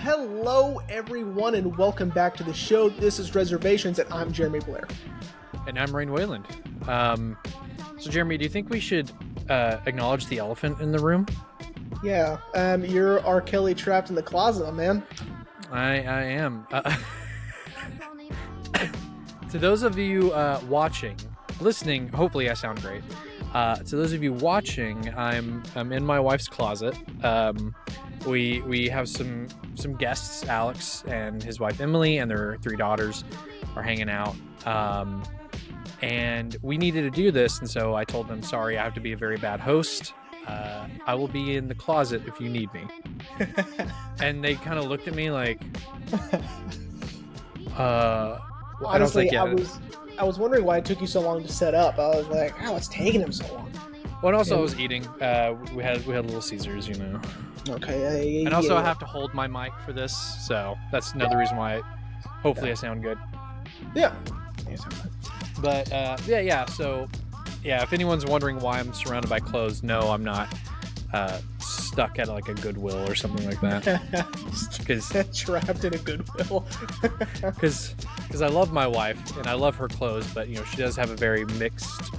Hello, everyone, and welcome back to the show. This is Reservations, and I'm Jeremy Blair. And I'm Rain Wayland. So, Jeremy, do you think we should acknowledge the elephant in the room? Yeah, you're R. Kelly trapped in the closet, my man. I am. To those of you watching, listening, hopefully I sound great. To those of you watching, I'm in my wife's closet. We have some guests, Alex and his wife Emily, and their 3 daughters are hanging out. And we needed to do this, and so I told them, sorry, I have to be a very bad host. I will be in the closet if you need me. And they kind of looked at me like, honestly, I was wondering why it took you so long to set up. I was like, oh, it's taking him so long. Well, and also I was eating. We had Little Caesars, you know. Okay. And also I have to hold my mic for this, so that's another reason why hopefully I sound good. Yeah. But so if anyone's wondering why I'm surrounded by clothes, no, I'm not stuck at like a Goodwill or something like that. Because trapped in a Goodwill. Because I love my wife and I love her clothes, but she does have a very mixed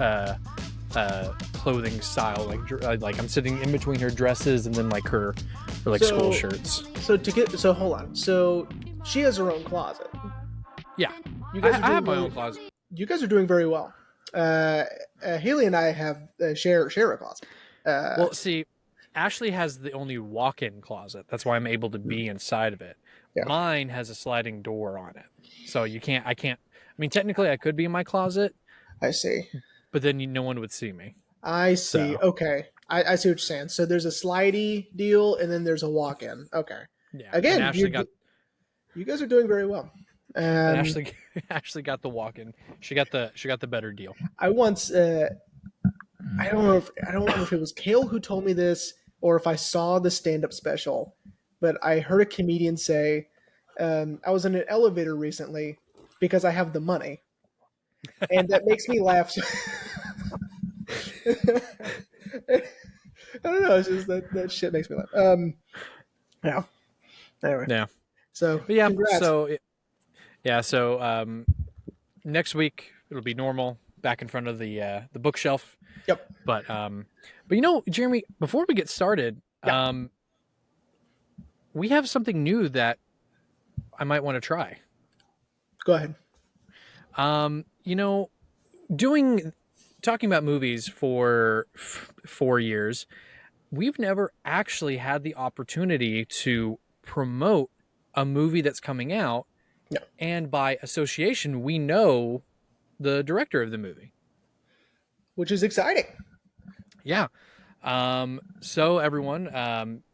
clothing style. Like I'm sitting in between her dresses and then like her school shirts. So hold on. So she has her own closet. Yeah, I have my own closet. You guys are doing very well. Haley and I have share a closet. Well, see, Ashley has the only walk-in closet. That's why I'm able to be inside of it. Yeah. Mine has a sliding door on it, so I can't. I mean, technically, I could be in my closet. I see. But then no one would see me. I see. So. Okay, I see what you're saying. So there's a slidey deal, and then there's a walk-in. Okay. Yeah. Again, you guys are doing very well. Ashley got the walk-in. She got the better deal. I once I don't know if it was Kale who told me this or if I saw the stand-up special, but I heard a comedian say, I was in an elevator recently because I have the money. And that makes me laugh. I don't know, it's just that shit makes me laugh. Yeah. Anyway. Yeah. So yeah, congrats. So next week it'll be normal, back in front of the bookshelf. Yep. But Jeremy, before we get started, we have something new that I might want to try. Go ahead. Talking about movies for 4 years, we've never actually had the opportunity to promote a movie that's coming out. No. And by association, we know the director of the movie, which is exciting. Yeah. So everyone,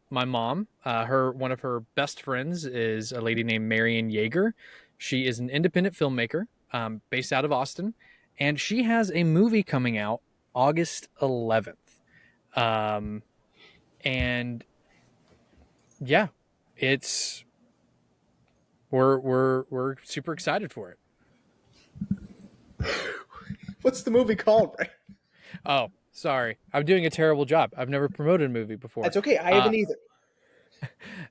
my mom, one of her best friends is a lady named Marian Yeager. She is an independent filmmaker, based out of Austin, and she has a movie coming out August 11th. And yeah, we're super excited for it. What's the movie called, Ray? Oh, sorry. I'm doing a terrible job. I've never promoted a movie before. That's okay. I haven't either.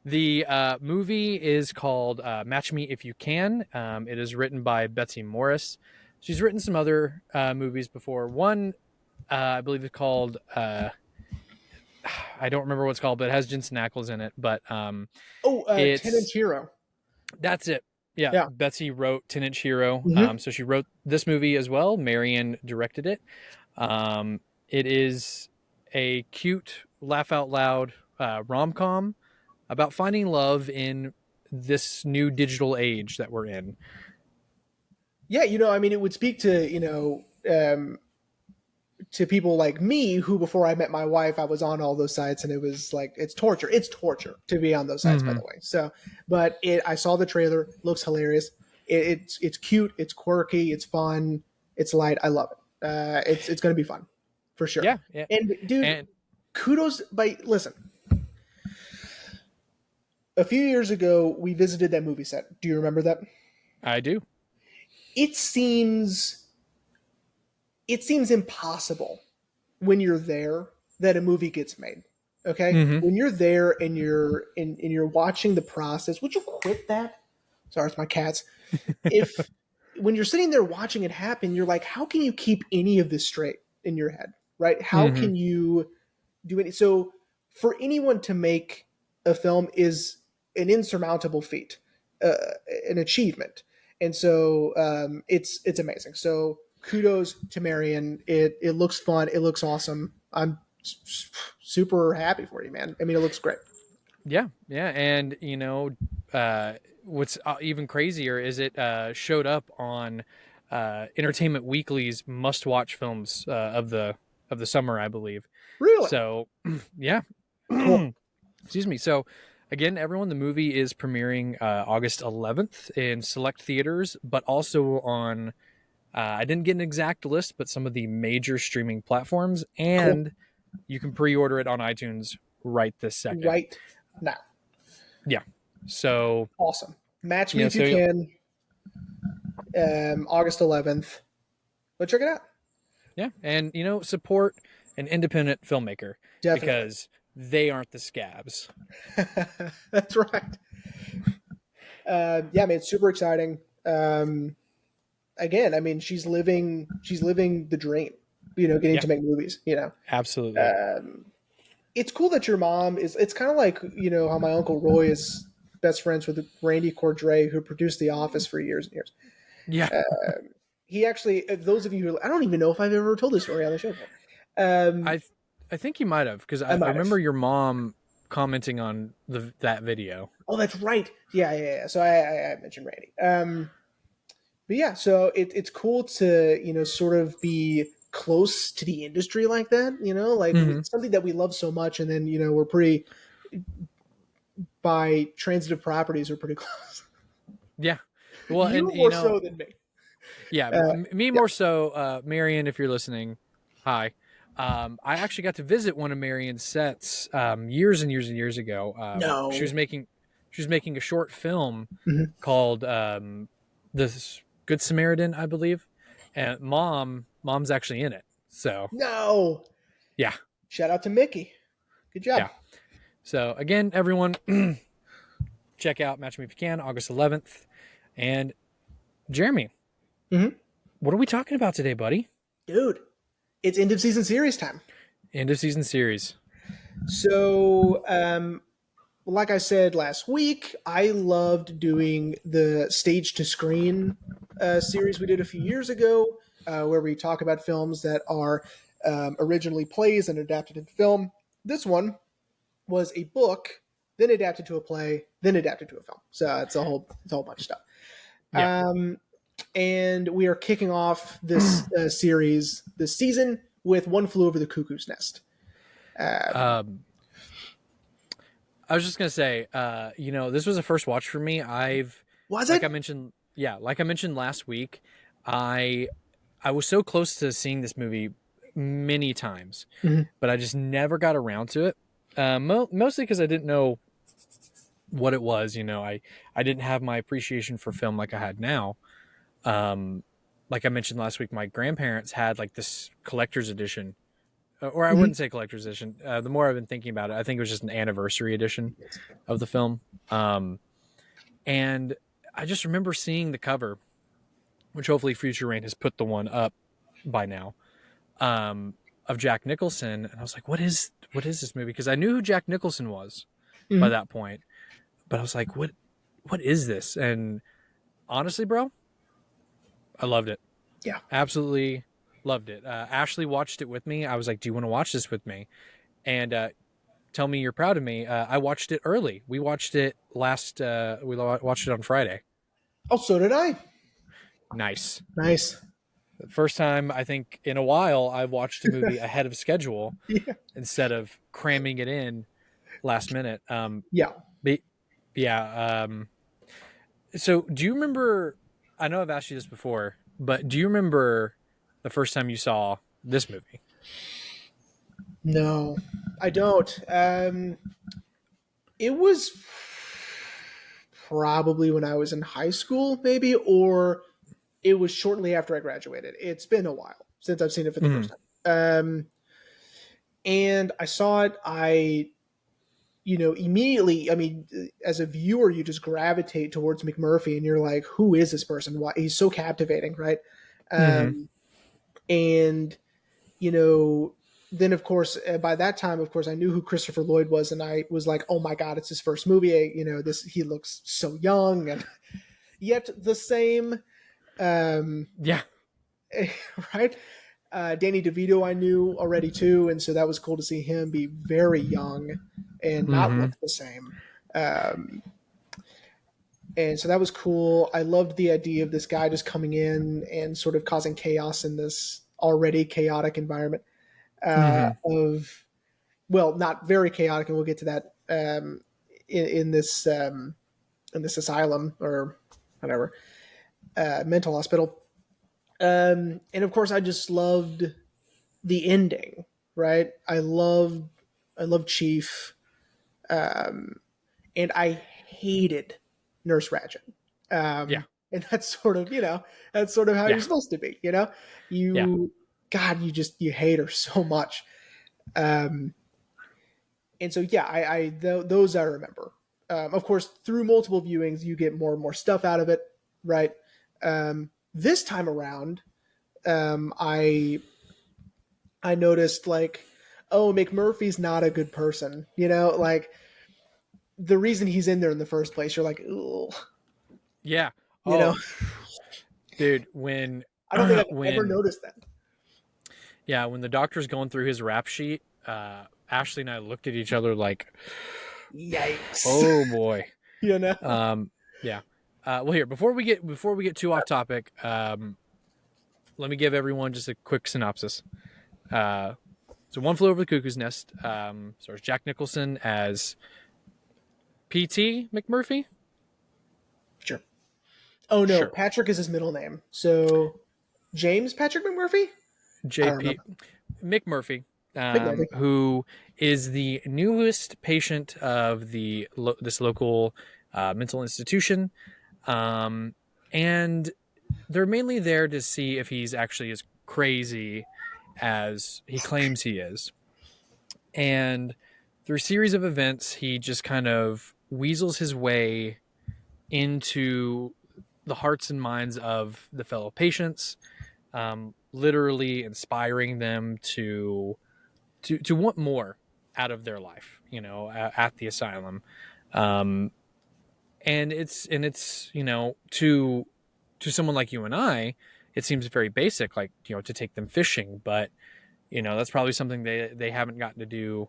The movie is called Match Me If You Can. It is written by Betsy Morris. She's written some other movies before. One, I believe, is called... I don't remember what it's called, but it has Jensen Ackles in it. But 10-Inch Hero. That's it. Yeah. Betsy wrote 10-Inch Hero. Mm-hmm. So she wrote this movie as well. Marian directed it. It is a cute, laugh-out-loud rom-com about finding love in this new digital age that we're in. Yeah, it would speak to, to people like me who, before I met my wife, I was on all those sites and it was like, it's torture. It's torture to be on those sites, by the way. So, but I saw the trailer, looks hilarious. It's cute. It's quirky. It's fun. It's light. I love it. It's going to be fun for sure. Yeah. And dude, kudos listen, a few years ago, we visited that movie set. Do you remember that? I do. It seems impossible when you're there that a movie gets made. Okay, Mm-hmm. when you're there and you're watching the process, would you quit that? Sorry, it's my cats. If when you're sitting there watching it happen, you're like, how can you keep any of this straight in your head, right? How Mm-hmm. can you do it? So for anyone to make a film is an insurmountable feat, uh, an achievement, and so it's amazing. So kudos to Marion. It looks fun. It looks awesome. I'm super happy for you, man. I mean, it looks great. Yeah, yeah, and what's even crazier is it showed up on Entertainment Weekly's must-watch films of the summer, I believe. Really So, yeah, cool. excuse me. So, again, everyone, the movie is premiering August 11th in select theaters, but also on. I didn't get an exact list, but some of the major streaming platforms, Cool. and you can pre-order it on iTunes right this second. Right now. Yeah. So, Awesome. Match me you know, if you so can. August 11th. Go check it out. yeah, and support an independent filmmaker Definitely. because they aren't the scabs. That's right. Yeah, man, it's super exciting. Again, I mean, she's living the dream. Getting Yeah, to make movies. absolutely. Um, it's cool that your mom is. It's kind of like how my uncle Roy is best friends with Randy Cordray, who produced The Office for years and years. Yeah, He actually, those of you who I don't even know if I've ever told this story on the show before. Um, I I think you might have because I I might have. remember your mom commenting on that video. Oh, that's right. Yeah, yeah, yeah. So I mentioned Randy. But yeah, so it's cool to sort of be close to the industry like that. Like Hmm. something that we love so much, and then we're pretty by transitive properties are pretty close. Yeah. Well, and You more so than me. yeah, Uh, me yeah. more so. Marion, if you're listening, hi. I actually got to visit one of Marion's sets years and years and years ago. No. She was making a short film Mhm. called "The Good Samaritan," I believe, and mom's actually in it. So No. yeah, Shout out to Mickey. Good job. yeah. So again, everyone, check out Match Me If You Can, August 11th, and Jeremy, Hmm. what are we talking about today, buddy? Dude, it's end of season series time. End of season series. So, like I said last week, I loved doing the stage to screen series we did a few years ago, where we talk about films that are originally plays and adapted into film. This one was a book, then adapted to a play, then adapted to a film. So it's a whole bunch of stuff. Yeah. Um, and we are kicking off this series this season with One Flew Over the Cuckoo's Nest. Um, Um, I was just gonna say, this was a first watch for me. was Like it? I mentioned, yeah, like I mentioned last week, I, I was so close to seeing this movie many times, Mhm. but I just never got around to it. Mostly because I didn't know what it was. I didn't have my appreciation for film like I had now. Um, like I mentioned last week, my grandparents had like this collector's edition, or I Mhm. wouldn't say collector's edition. The more I've been thinking about it, I think it was just an anniversary edition of the film. And I just remember seeing the cover, which hopefully Future Rain has put the one up by now, of Jack Nicholson, and I was like, what is this movie? Because I knew who Jack Nicholson was by Mhm. that point, but I was like, what is this? And honestly, bro, I loved it. Yeah. Absolutely loved it. Ashley watched it with me. I was like, do you want to watch this with me? And tell me you're proud of me. I watched it early. We watched it we watched it on Friday. Oh, so did I. Nice. Nice. First time I think in a while I've watched a movie ahead of schedule Yeah. instead of cramming it in last minute. Yeah. But yeah. So do you remember? I know I've asked you this before, but do you remember the first time you saw this movie? No, I don't. It was probably when I was in high school, maybe, or it was shortly after I graduated. It's been a while since I've seen it for the Mm-hmm. first time. And I saw it. I immediately, I mean, as a viewer, you just gravitate towards McMurphy, and you're like, who is this person? Why he's so captivating, right? Mm-hmm. And you know, then of course, by that time, of course, I knew who Christopher Lloyd was, and I was like, oh my god, it's his first movie. This he looks so young and yet the same. Um, Yeah. right? Danny DeVito I knew already too, and so that was cool to see him be very young and not Mm-hmm. look the same. Um, and so that was cool. I loved the idea of this guy just coming in and sort of causing chaos in this already chaotic environment Mm-hmm. of, well, not very chaotic, and we'll get to that in this asylum or whatever mental hospital. And of course, I just loved the ending, right? I loved Chief, um, and I hated Nurse Ratched. Yeah. And that's sort of how Yeah. you're supposed to be, Yeah. you, God, you hate her so much. Um, and so yeah, those I remember. Of course, through multiple viewings, you get more and more stuff out of it, right? This time around, I noticed like, oh, McMurphy's not a good person. Like the reason he's in there in the first place, you're like, ooh, Yeah. you know. Oh, dude, when I don't think I've ever when noticed that. yeah, when the doctor's going through his rap sheet, Ashley and I looked at each other like, Yikes. "Oh boy." you know. Um, yeah. Well, here before we get too off topic, let me give everyone just a quick synopsis. Uh, so, One Flew Over the Cuckoo's Nest stars Jack Nicholson as P.T. McMurphy. Sure. Oh no, Sure. Patrick is his middle name. So James Patrick McMurphy. I don't J.P. remember. McMurphy, McMurphy. who is the newest patient of this local mental institution, um, and they're mainly there to see if he's actually as crazy as he claims he is. And through a series of events, he just kind of weasels his way into the hearts and minds of the fellow patients, literally inspiring them to want more out of their life, at the asylum. Um, and it's to someone like you and I, it seems very basic, like to take them fishing, but that's probably something they haven't gotten to do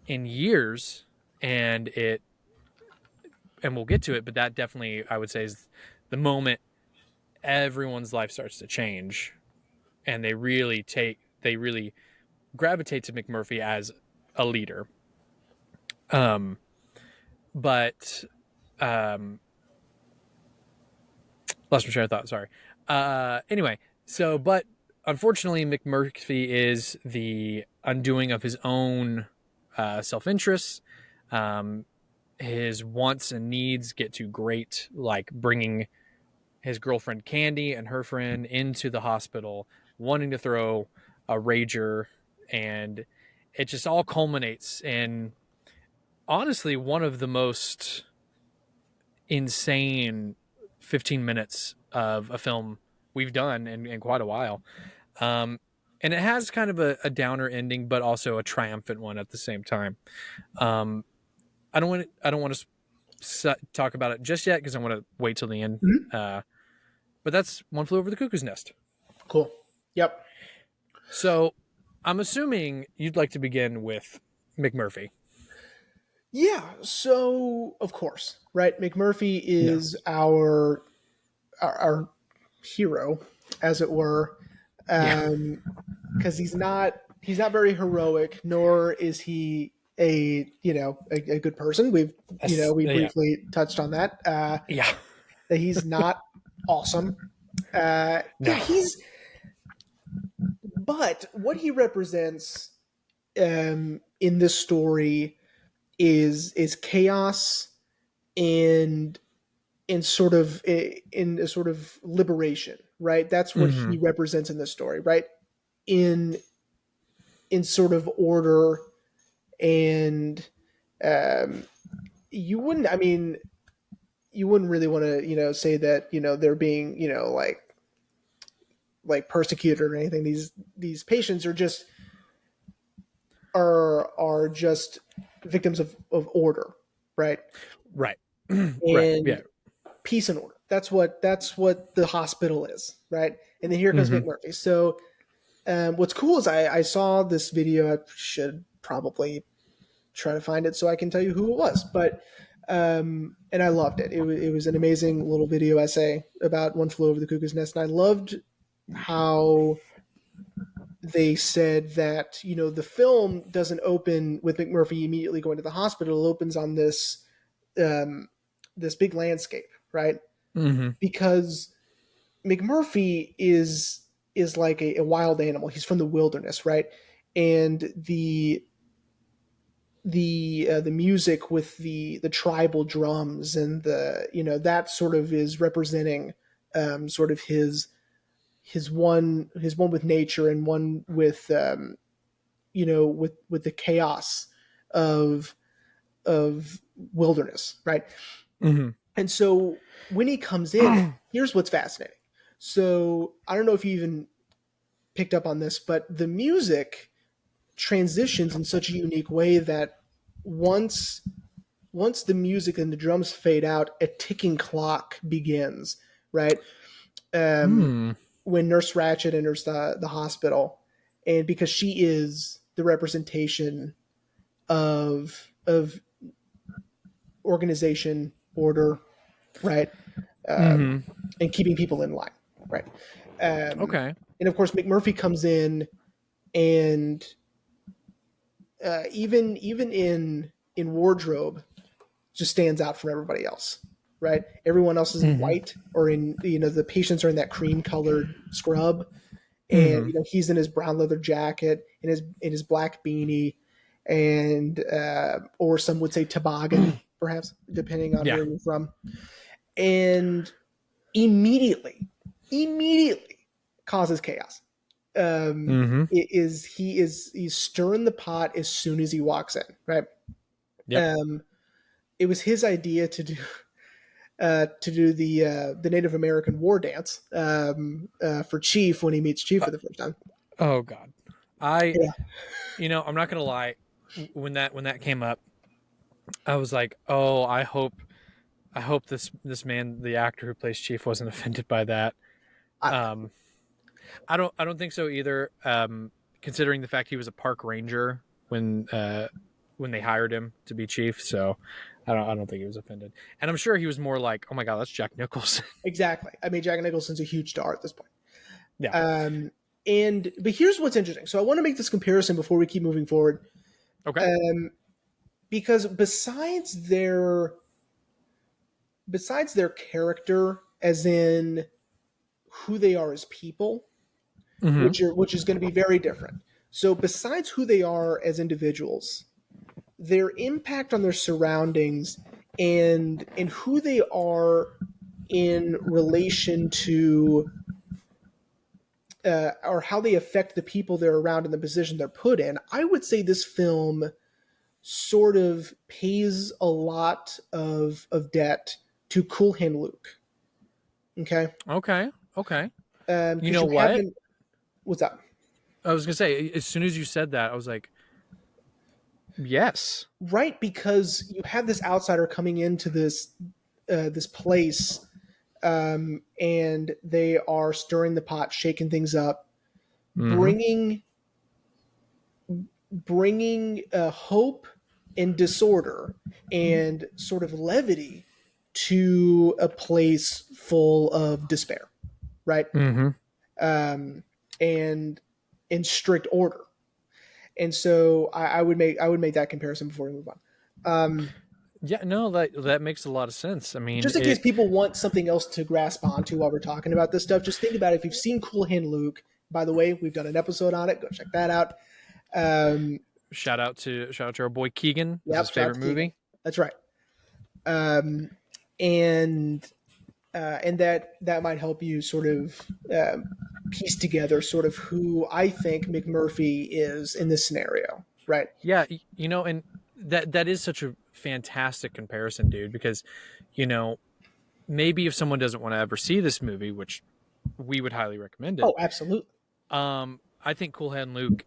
in years, and we'll get to it, but that definitely I would say is the moment everyone's life starts to change, and they really gravitate to McMurphy as a leader. Um, but um, lost my train of thought. Sorry. Anyway, but unfortunately, McMurphy is the undoing of his own self interests. Um, his wants and needs get too great, like bringing his girlfriend Candy and her friend into the hospital, wanting to throw a rager, and it just all culminates in honestly one of the most insane 15 minutes of a film we've done in quite a while. Um, and it has kind of a downer ending, but also a triumphant one at the same time. Um, I don't want to talk about it just yet because I want to wait till the end. Mhm. Uh, but that's One Flew Over the Cuckoo's Nest. Cool. Yep. So I'm assuming you'd like to begin with McMurphy. Yeah. So of course, right? McMurphy No. is our hero, as it were, Yeah. because he's not very heroic, nor is he a good person. We Yeah. briefly touched on that. Yeah. That he's not awesome. Yeah, No. but what he represents in this story is chaos and in a sort of liberation, right? That's what Mm-hmm. he represents in this story, right? In sort of order and um, you wouldn't. I mean, you wouldn't really want to, say that they're being, like persecuted or anything. These patients are just victims of order, right? Right. Right. And Yeah. peace and order. That's what the hospital is, right? And then here comes Mm-hmm. McMurphy. So what's cool is I saw this video. I should probably try to find it so I can tell you who it was, but and I loved it. It was an amazing little video essay about One Flew Over the Cuckoo's Nest, and I loved how they said that the film doesn't open with McMurphy immediately going to the hospital. It opens on um, this big landscape, right? Mm-hmm. Because McMurphy is like a wild animal. He's from the wilderness, right? And the music with the tribal drums and that sort of is representing sort of his one with nature and one with with the chaos of of wilderness, right? Mm-hmm. And so when he comes in, here's what's fascinating. So I don't know if you even picked up on this, but the music transitions in such a unique way that once once the music and the drums fade out, a ticking clock begins, right? Um, Hmm. when Nurse Ratched enters the hospital, and because she is the representation of organization, order, right, um, Mm-hmm. and keeping people in line, right? Um, Okay. and of course, McMurphy comes in, and even in wardrobe, just stands out from everybody else, right? Everyone else is in Mm-hmm. white or in the patients are in that cream colored scrub, and Mm-hmm. he's in his brown leather jacket and his black beanie, and or some would say toboggan, perhaps depending on Yeah. where you're from, and immediately causes chaos. Mm-hmm. He's stirring the pot as soon as he walks in, right? Yep. Um, it was his idea to do the Native American war dance for Chief when he meets Chief Uh, for the first time. oh God. I. Yeah, I'm not gonna lie. When that came up, I was like, oh, I hope this man, the actor who plays Chief, wasn't offended by that. I, Um, I don't think so either. Considering the fact he was a park ranger when they hired him to be chief, so I don't think he was offended. And I'm sure he was more like, oh my god, that's Jack Nicholson. exactly. I mean, Jack Nicholson's a huge star at this point. Yeah. Um, but here's what's interesting. So I want to make this comparison before we keep moving forward, Okay. um, because besides their character, as in who they are as people, Mm-hmm. which is going to be very different. So besides who they are as individuals, their impact on their surroundings and who they are in relation to or how they affect the people they're around and the position they're put in, I would say this film sort of pays a lot of debt to Cool Hand Luke. Okay, Okay. Okay. You because know you have what? him. What's up? I was gonna say, as soon as you said that, I was like, yes. Right, because you have this outsider coming into this place, and they are stirring the pot, shaking things up, Mm-hmm. bringing hope and disorder and sort of levity to a place full of despair, right? Mm-hmm. Um, and in strict order. And so I would make that comparison before we move on. Um, Yeah. No, that makes a lot of sense. I mean, just in case it. people want something else to grasp onto while we're talking about this stuff, just think about it. If you've seen Cool Hand Luke, by the way, we've done an episode on it. Go check that out. Um, Shout out to our boy Keegan. This is yep, his shout out favorite to Keegan. movie. That's right. Um, and that might help you sort of piece together sort of who I think McMurphy is in this scenario, right? Yeah. And that is such a fantastic comparison, dude, because you know, maybe if someone doesn't want to ever see this movie, which we would highly recommend it, Oh, absolutely. I think Cool Hand Luke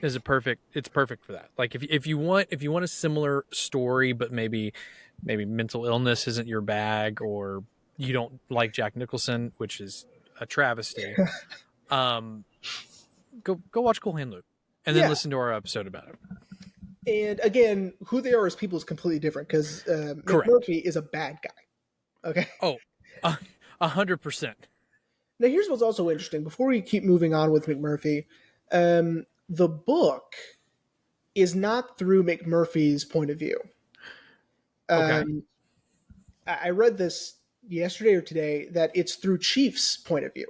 is a perfect, it's perfect for that. Like if you want a similar story, but maybe mental illness isn't your bag, or you don't like Jack Nicholson, which is a travesty, um go watch Cool Hand Luke and then Yeah. listen to our episode about it. And again, who they are as people is completely different because Correct. McMurphy is a bad guy. Okay. Oh, 100%. Now, here's what's also interesting. Before we keep moving on with McMurphy, the book is not through McMurphy's point of view. Okay. Um, I read this yesterday or today that it's through Chief's point of view.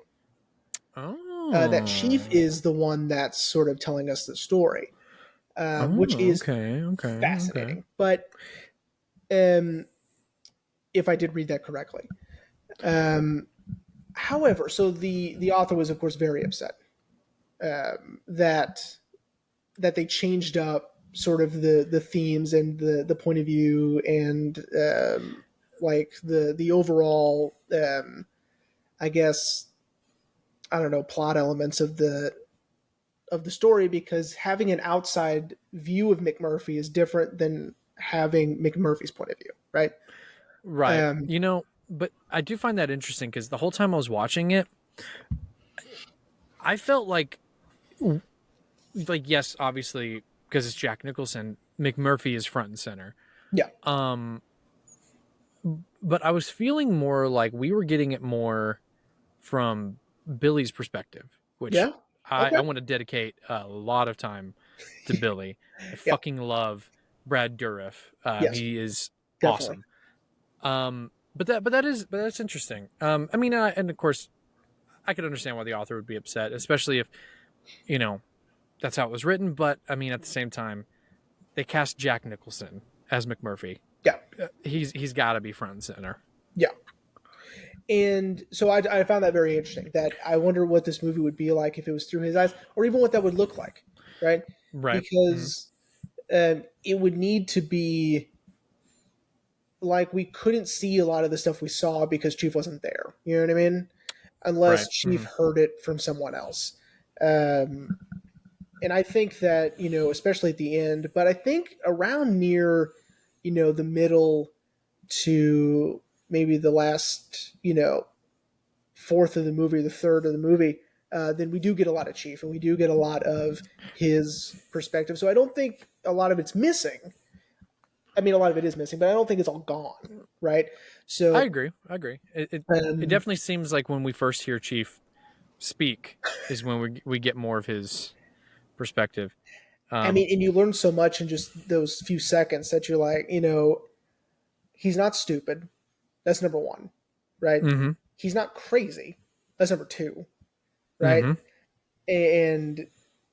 That Chief Oh. is the one that's sort of telling us the story, which Oh, is okay, okay, okay. fascinating. But um, if I did read that correctly, um, however, so the author was of course very upset that they changed up sort of the themes and the point of view and like the overall I guess I don't know plot elements of the story because having an outside view of McMurphy is different than having McMurphy's point of view, right? Right. Um, You know, but I do find that interesting because the whole time I was watching it, I felt like yes, obviously because it's Jack Nicholson, McMurphy is front and center. yeah, Um, but I was feeling more like we were getting it more from Billy's perspective, which yeah, I okay, want to dedicate a lot of time to Billy. I yeah, fucking love Brad Dourif. yes, He is definitely, awesome. But that's interesting. I mean, and of course, I could understand why the author would be upset, especially if you know that's how it was written. But I mean, at the same time, they cast Jack Nicholson as McMurphy. yeah, He's got to be front and center. yeah. And so I found that very interesting. That I wonder what this movie would be like if it was through his eyes, or even what that would look like, right? Right. Mm-hmm. Because it would need to be like we couldn't see a lot of the stuff we saw because Chief wasn't there. You know what I mean? Unless Right. Chief Mm-hmm. heard it from someone else. Um, and I think that especially at the end, but I think around near the middle to maybe the last fourth of the movie, the third of the movie, then we do get a lot of Chief and we do get a lot of his perspective. So I don't think a lot of it's missing. I mean, a lot of it is missing, but I don't think it's all gone, right? I So, agree. I agree. It um, definitely seems like when we first hear Chief speak is when we get more of his perspective. I Um, mean, and you learn so much in just those few seconds that you're like, he's not stupid. That's number one, right? mm-hmm. He's not crazy. That's number two, right? Mm-hmm. And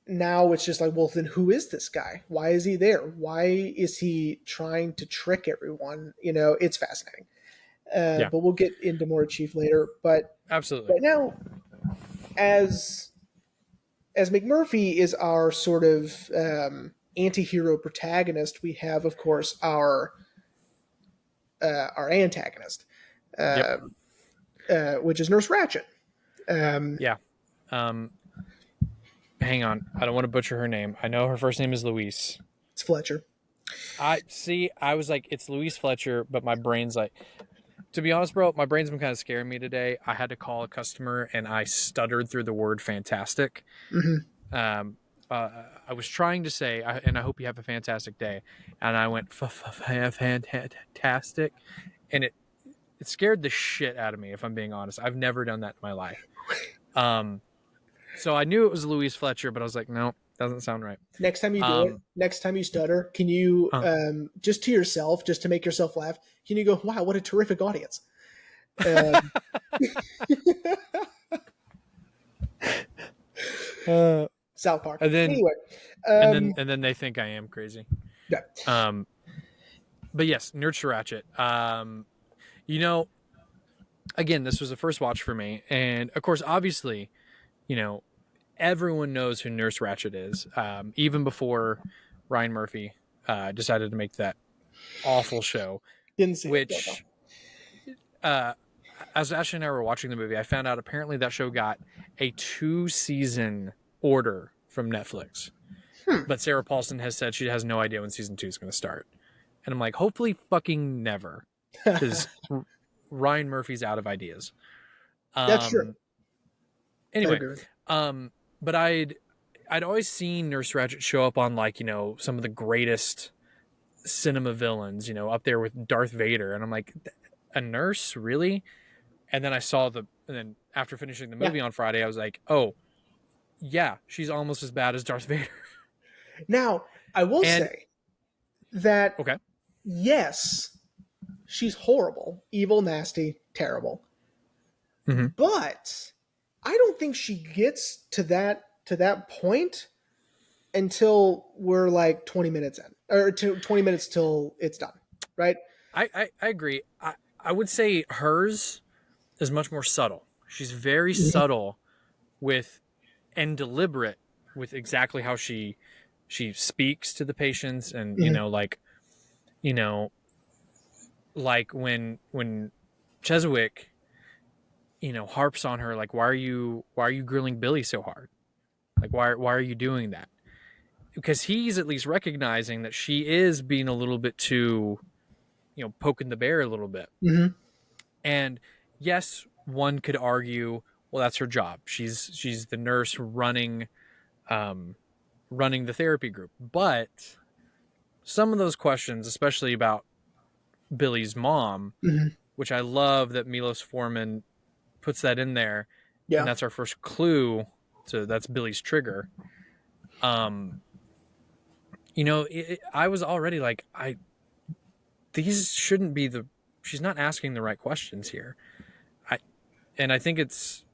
now it's just like, well, then who is this guy? Why is he there? Why is he trying to trick everyone? It's fascinating. Yeah. But we'll get into more Chief later. But Absolutely. right now, as McMurphy is our sort of anti-hero protagonist, we have, of course, our antagonist, Yep. which is Nurse Ratched. Yeah. Um, hang on. I don't want to butcher her name. I know her first name is Louise. It's Fletcher. I see. I was like, it's Louise Fletcher, but my brain's like, to be honest, bro, my brain's been kind of scaring me today. I had to call a customer and I stuttered through the word fantastic. Mm-hmm. Um, I was trying to say, and I hope you have a fantastic day. And I went fantastic, and it scared the shit out of me. If I'm being honest, I've never done that in my life. So I knew it was Louise Fletcher, but I was like, no, doesn't sound right. Next time you do it, Um, next time you stutter, can you uh, just to yourself, just to make yourself laugh, can you go, "Wow, what a terrific audience"? Um, uh, South Park. and then Anyway, and then they think I am crazy. yeah, Um, but yes, Nurture Ratchet. You know, again, this was the first watch for me, and of course, obviously, you know, everyone knows who Nurse Ratchet is, even before Ryan Murphy decided to make that awful show, Didn't see it. Don't know. which uh, as Ashley and I were watching the movie, I found out apparently that show got a 2-season order from Netflix. Hmm. But Sarah Paulson has said she has no idea when season 2 is going to start. And I'm like, hopefully fucking never. Because Ryan Murphy's out of ideas. That's true. Anyway, but I'd always seen Nurse Ratched show up on, like, some of the greatest cinema villains, up there with Darth Vader. And I'm like, a nurse? Really? And then and then after finishing the movie on Friday, I was like, oh, yeah, she's almost as bad as Darth Vader. Now, I will say that, okay, yes, she's horrible, evil, nasty, terrible. Mm-hmm. But I don't think she gets to that point until we're like 20 minutes in, or 20 minutes till it's done, right? I agree. I would say hers is much more subtle. She's very subtle and deliberate with exactly how she speaks to the patients, and like when Cheswick harps on her, like, why are you grilling Billy so hard? Like, why are you doing that? Because he's at least recognizing that she is being a little bit too, poking the bear a little bit. Mm-hmm. And yes, one could argue, well, that's her job. She's the nurse running the therapy group. But some of those questions, especially about Billy's mom, which I love that Milos Forman puts that in there, and that's our first clue. So that's Billy's trigger. I was already like, these shouldn't be she's not asking the right questions here. I think that's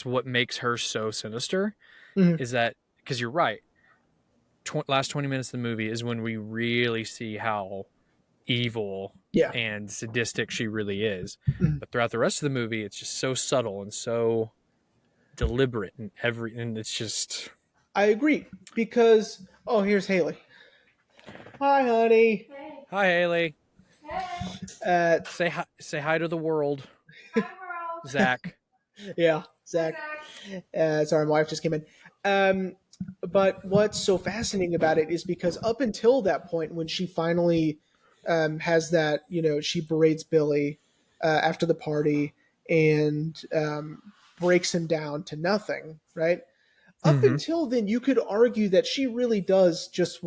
what makes her so sinister, is that, because you're right. Last 20 minutes of the movie is when we really see how evil and sadistic she really is. But throughout the rest of the movie, it's just so subtle and so deliberate, and it's just. I agree, because here's Haley. Hi, honey. Hey. Hi, Haley. Hey. Say hi to the world. Hi, world. Zach. Yeah, Zach. Sorry, my wife just came in. But what's so fascinating about it is because up until that point, when she finally has that, she berates Billy after the party and breaks him down to nothing, right? Up until then, you could argue that she really does just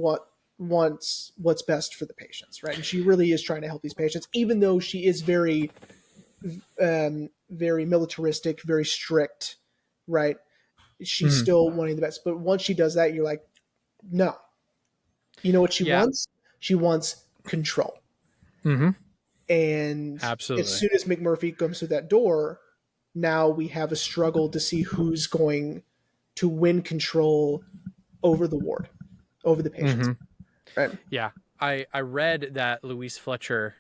wants what's best for the patients, right? And she really is trying to help these patients, even though she is very, very militaristic, very strict, right? She's still wanting the best. But once she does that, you're like, no. You know what she wants? She wants control. And absolutely, as soon as McMurphy comes through that door, now we have a struggle to see who's going to win control over the ward, over the patients. Right? Yeah. I read that Louise Fletcher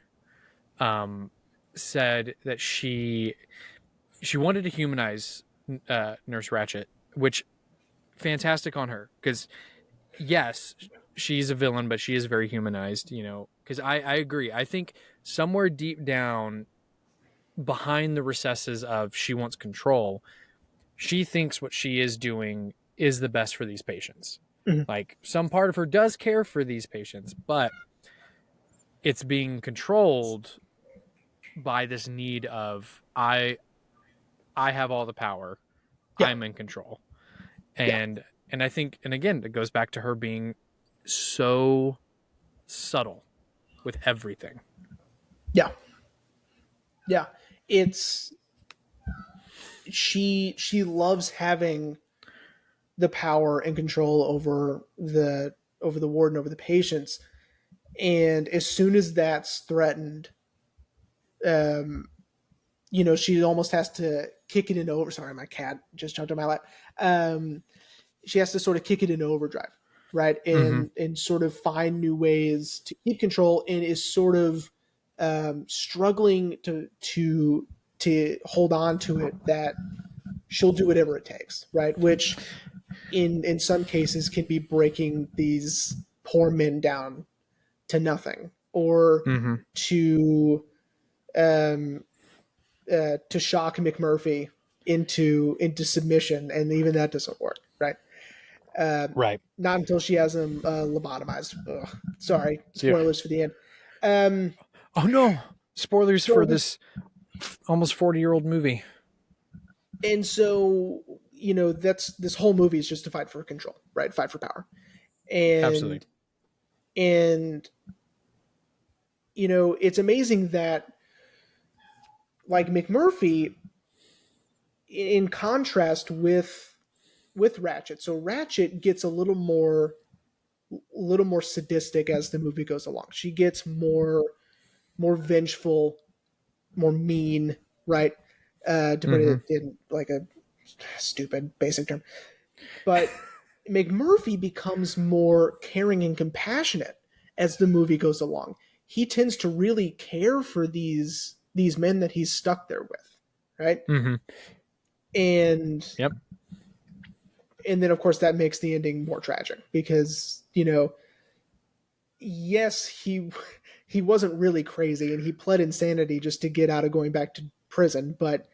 said that she wanted to humanize Nurse Ratched, which, fantastic on her, because yes, she's a villain, but she is very humanized, because I agree. I think somewhere deep down, behind the recesses of she wants control, she thinks what she is doing is the best for these patients. Like, some part of her does care for these patients, but it's being controlled by this need of, I have all the power. I'm in control. And I think, and again, it goes back to her being so subtle with everything. Yeah. It's, she loves having the power and control over the ward and over the patients. And as soon as that's threatened, she almost has to kick it in over. Sorry, my cat just jumped on my lap. She has to sort of kick it in overdrive, right? And sort of find new ways to keep control, and is sort of struggling to hold on to it, that she'll do whatever it takes, right? Which in some cases can be breaking these poor men down to nothing, or Mm-hmm. um, to shock McMurphy into submission, and even that doesn't work, right? Right. Not until she has him lobotomized. Ugh. Sorry, Yeah. spoilers for the end. Um, Oh no! Spoilers so for this almost 40-year-old movie. and so that's this whole movie is just to fight for control, right? Fight for power, Absolutely. and it's amazing that like McMurphy, in contrast with Ratchet. So Ratchet gets a little more sadistic as the movie goes along. She gets more vengeful, more mean, right? To put Mm-hmm. it in like a stupid basic term. But McMurphy becomes more caring and compassionate as the movie goes along. He tends to really care for these men that he's stuck there with, right? Mm-hmm. And Yep. and then of course that makes the ending more tragic because yes, he wasn't really crazy and he pled insanity just to get out of going back to prison, but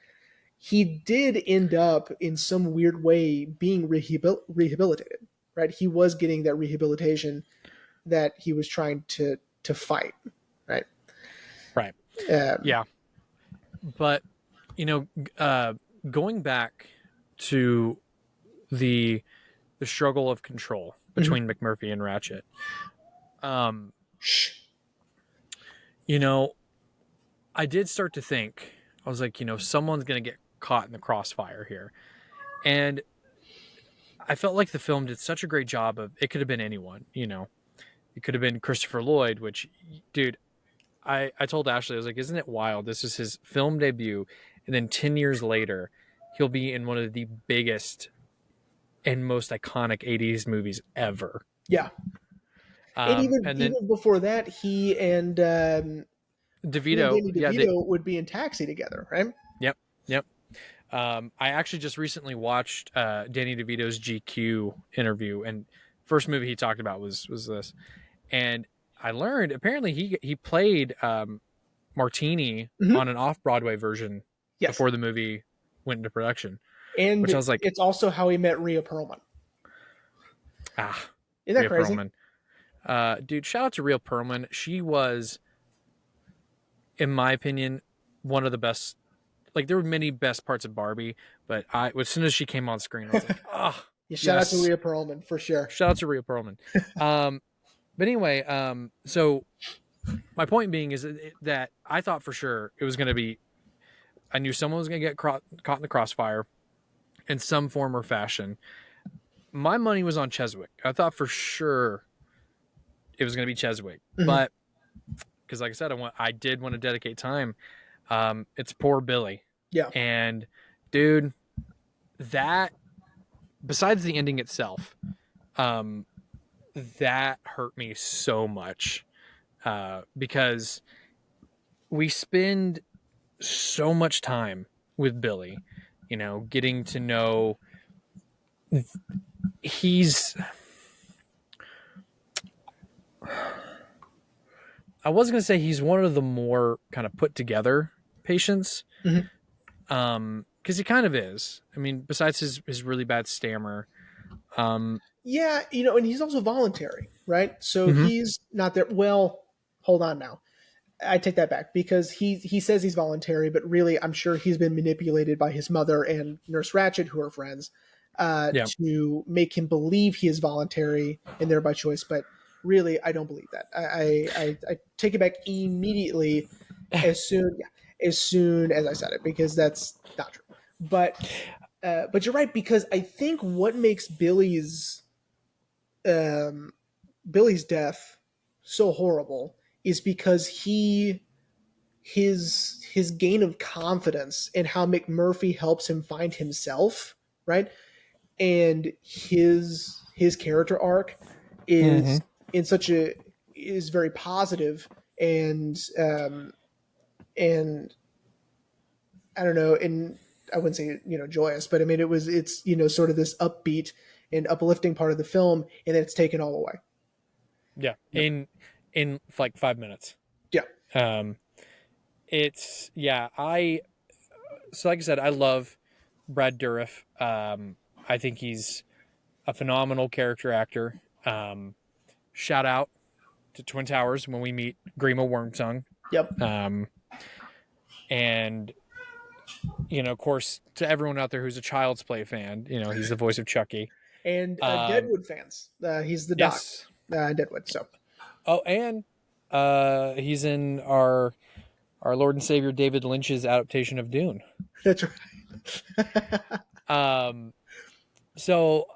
he did end up in some weird way being rehabilitated, right? He was getting that rehabilitation that he was trying to fight, right? Right. Um, Yeah. But you know, going back to the struggle of control mhm. between McMurphy and Ratchet. Um, Shh. you know, I did start to think, I was like, someone's going to get caught in the crossfire here. And I felt like the film did such a great job of it could have been anyone, It could have been Christopher Lloyd, which, dude, I told Ashley, I was like, isn't it wild? This is his film debut. And then 10 years later, he'll be in one of the biggest and most iconic 80s movies ever. Yeah. And even And then even before that, he and DeVito, Danny yeah, DeVito would be in Taxi together, right? yep, yep. I actually just recently watched Danny DeVito's GQ interview, and first movie he talked about was this, and I learned apparently he played Martini Mhm. on an off Broadway version Yes. before the movie went into production, And which I was like, it's also how he met Rhea Perlman. ah, Isn't that Rhea crazy? Perlman, dude, shout out to Rhea Perlman. She was, in my opinion, one of the best. Like there were many best parts of Barbie, but as soon as she came on screen, I was like, ah, Yeah, shout out to yes. Rhea Perlman for sure. Shout out to Rhea Perlman. But anyway, so my point being is that I thought for sure it was going to be, I knew someone was going to get caught in the crossfire in some form or fashion. My money was on Cheswick. I thought for sure it was going to be Cheswick, Mhm. but because like I said, I did want to dedicate time. It's poor Billy. Yeah. And dude, that besides the ending itself, that hurt me so much because we spend so much time with Billy, getting to know he's I was going to say he's one of the more kind of put together patients. Mhm. Because he kind of is. I mean, besides his really bad stammer. Yeah, and he's also voluntary, right? So Mhm. he's not there. Well, hold on now. I take that back because he says he's voluntary, but really, I'm sure he's been manipulated by his mother and Nurse Ratchet, who are friends, Yeah. to make him believe he is voluntary and there by choice. But really, I don't believe that. I take it back immediately as soon as I said it because that's not true. But you're right because I think what makes um, Billy's death so horrible is because his gain of confidence and how McMurphy helps him find himself, right? And his character arc is in such a is very positive and I don't know, and I wouldn't say joyous, but I mean it's sort of this upbeat and uplifting part of the film, and then it's taken all away. Yeah. Yep. in like 5 minutes. Yeah. It's so like I said, I love Brad Dourif. I think he's a phenomenal character actor. Shout out to Twin Towers when we meet Grima Wormtongue. Yep. And of course, to everyone out there who's a Child's Play fan, he's the voice of Chucky. And Deadwood fans. He's the doc. Yes. Deadwood. So. Oh, and he's in our Lord and Savior David Lynch's adaptation of Dune. That's right. So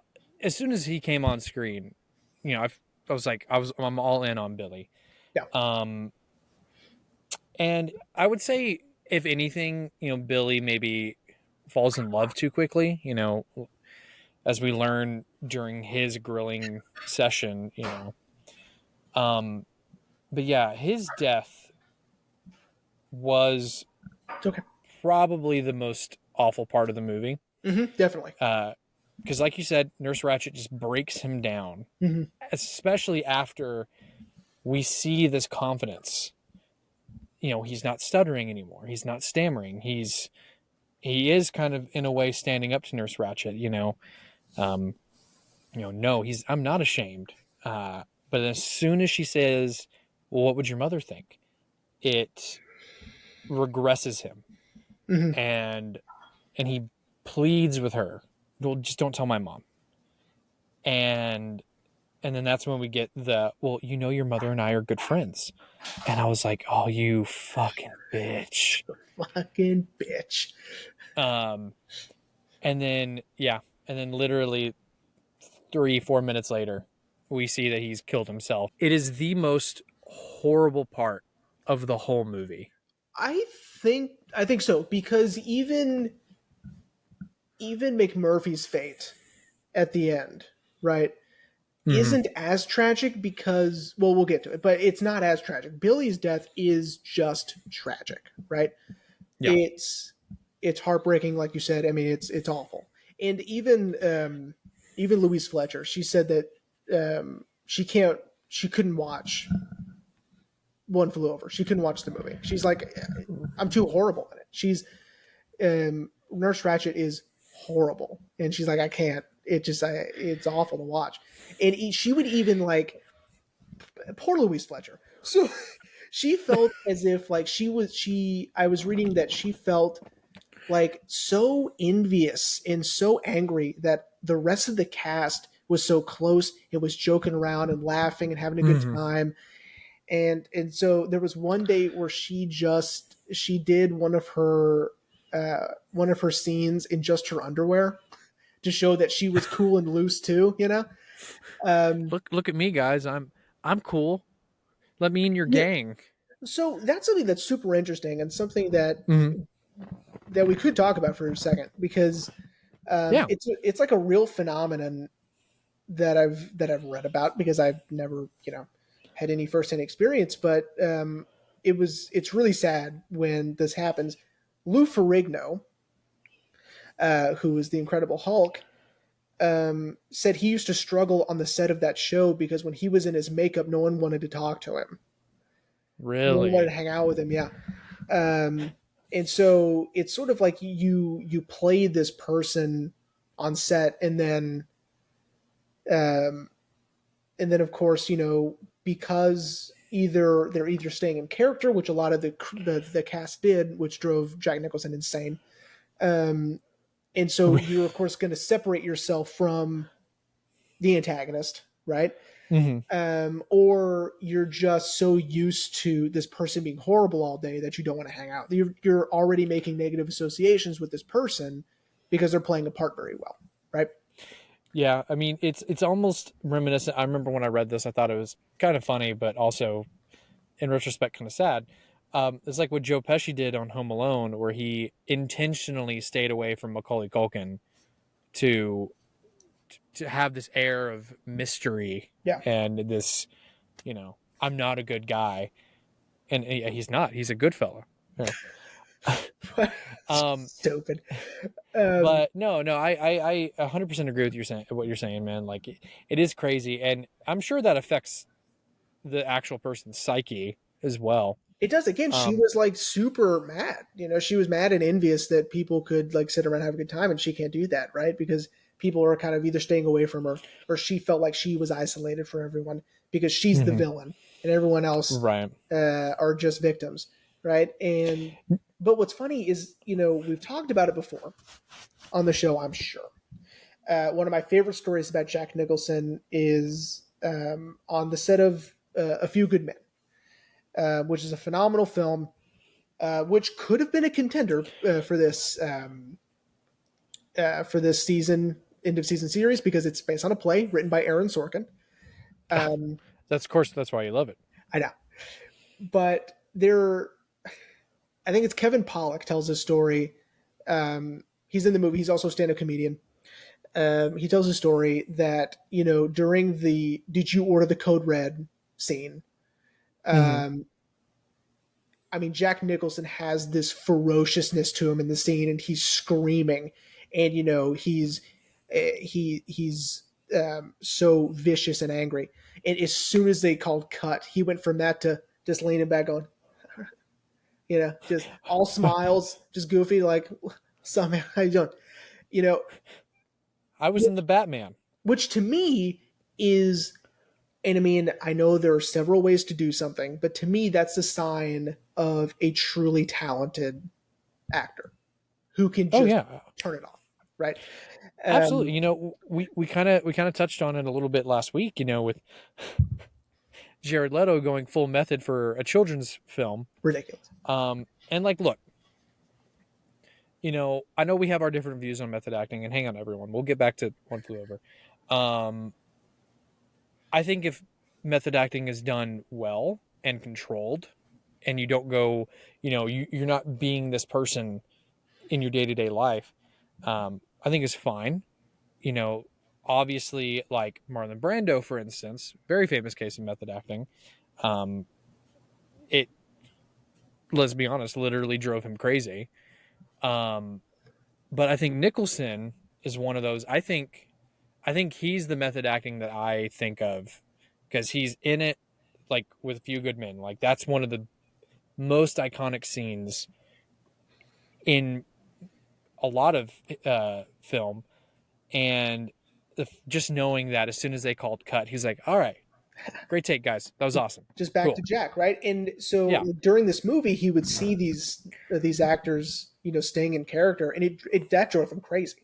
as soon as he came on screen, I'm all in on Billy. Yeah. And I would say, if anything, Billy maybe falls in love too quickly, as we learn during his grilling session, but yeah, his death was probably the most awful part of the movie. Mm-hmm, definitely. Because like you said, Nurse Ratched just breaks him down, especially after we see this confidence. He's not stuttering anymore. He's not stammering. He is kind of, in a way, standing up to Nurse Ratched, no, I'm not ashamed. But as soon as she says, well, what would your mother think? It regresses him. Mm-hmm. And he pleads with her, well, just don't tell my mom. And then that's when we get your mother and I are good friends. And I was like, oh, you fucking bitch. Fucking bitch. And then literally 3-4 minutes later, we see that he's killed himself. It is the most horrible part of the whole movie. I think so, because even McMurphy's fate at the end, right, isn't as tragic because, well, we'll get to it, but it's not as tragic. Billy's death is just tragic, right? Yeah. It's heartbreaking, like you said. I mean, it's awful. And even Louise Fletcher, she said that she couldn't watch One Flew Over. She couldn't watch the movie. She's like, I'm too horrible in it. She's Nurse Ratched is horrible, and she's like, I can't. It's awful to watch. And she would even, like, poor Louise Fletcher. So she felt as if, like, I was reading that she felt like so envious and so angry that the rest of the cast was so close. It was joking around and laughing and having a good time. And so there was one day where she did one of her scenes in just her underwear to show that she was cool and loose too, Look at me, guys. I'm cool. Let me in your gang. So that's something that's super interesting, and something that that we could talk about for a second, because it's like a real phenomenon that I've read about, because I've never had any firsthand experience, but it's really sad when this happens. Lou Ferrigno, who is the Incredible Hulk, said he used to struggle on the set of that show because when he was in his makeup, no one wanted to talk to him. Really? No one wanted to hang out with him, yeah. And so it's sort of like you play this person on set, and then of course, because they're either staying in character, which a lot of the cast did, which drove Jack Nicholson insane. And so you're, of course, going to separate yourself from the antagonist, right? Or you're just so used to this person being horrible all day that you don't want to hang out. You're already making negative associations with this person because they're playing a part very well, right? Yeah, I mean, it's almost reminiscent. I remember when I read this, I thought it was kind of funny, but also, in retrospect, kind of sad. It's like what Joe Pesci did on Home Alone, where he intentionally stayed away from Macaulay Culkin to have this air of mystery, and this, I'm not a good guy, and he's not. He's a good fella. Stupid. But no, I 100% agree with what you're saying, man. Like, it is crazy, and I'm sure that affects the actual person's psyche as well. It does. Again, she Um, was like super mad. She was mad and envious that people could like sit around and have a good time, and she can't do that, right? Because people are kind of either staying away from her, or she felt like she was isolated from everyone because she's the mhm, villain and everyone else right. are just victims, right? And but what's funny is, we've talked about it before on the show, I'm sure. One of my favorite stories about Jack Nicholson is on the set of A Few Good Men, which is a phenomenal film, which could have been a contender for this season end of season series because it's based on a play written by Aaron Sorkin. Um, That's of course that's why you love it. I know, but I think it's Kevin Pollak tells a story. He's in the movie. He's also a stand-up comedian. He tells a story that during the "Did you order the code red" scene, Mm-hmm. um, I mean, Jack Nicholson has this ferociousness to him in the scene, and he's screaming, and he's so vicious and angry. And as soon as they called cut, he went from that to just leaning back, going, just all smiles, just goofy, like, "Somehow, how you doing?" You know, I was in the Batman. which to me is, and I mean, I know there are several ways to do something, but to me, that's a sign of a truly talented actor who can Oh just yeah, turn it off, right? absolutely. Um, We kind of touched on it a little bit last week. With Jared Leto going full method for a children's film. Ridiculous. And like, look, I know we have our different views on method acting, and hang on, everyone, we'll get back to One Flew Over. Um, I think if method acting is done well and controlled, and you don't go, you're not being this person in your day to day life, I think is fine. You know, Obviously, like Marlon Brando, for instance, very famous case of method acting. Um, it, let's be honest, literally drove him crazy. Um, but I think Nicholson is one of those. I think he's the method acting that I think of because he's in it like with A Few Good Men. Like that's one of the most iconic scenes in a lot of film, and just knowing that as soon as they called cut, he's like, "All right, great take, guys. That was awesome. Just back to Cool. Jack, right? And so Yeah. during this movie, he would see these actors, staying in character, and that drove him crazy.